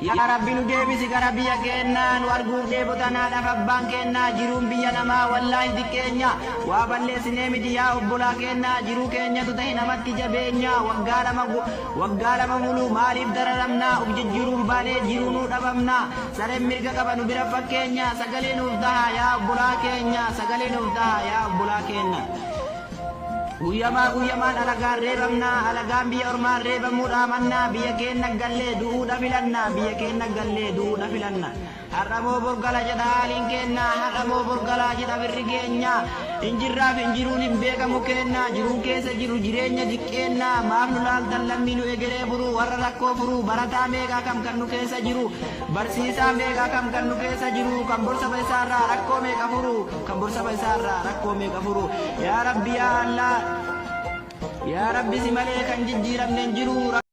Ya Rabbi nu deebisi gara biyya keenyaa nu arguuf deebotanaadhaaf abbaan keenyaa jiruun biyya namaa wallaahi xiqqeenya waa balleessinee miti yaa obbolaa keenyaa jiruu keenyatu ta'e namatti jabeenya waggaa lama muluu maaliif dararamnaa uf jijjiiruun baanee jiruu nu dhabamnaa sareen mirga qaba nu bira fakkeenya sagalee nuuf taha yaa obbolaa keenya sagalee nuuf taha yaa obbolaa keenya. Guyyamaan alagaan reebamnaa alagaan biyya ormaan reebamuudha mannaa biyya keenya gallee du'uudha filannaa biyya keenya gallee du'uudha filanna har'amoo borgala jedha haaliin keenyaa har'amoo borgala jedha birri keenya injirraaf injiruun hin beekamu keenyaa jiruun keessa jiru jireenya jiqqeennaa maaf nu laaltan lammii nu egeree furuu warra rakkoo furuu barataa meeqaa kam kan nu keessa jiru barsiisaa meeqaa kam kan nu keessa jiru kan borsaba isaarraa rakkoo meeqa furuu kan borsaba isaarraa rakkoo meeqa furuu yaa Rabbi yaa Allah. Ya Rabbi si malee kan jijjiiramne hin jiru.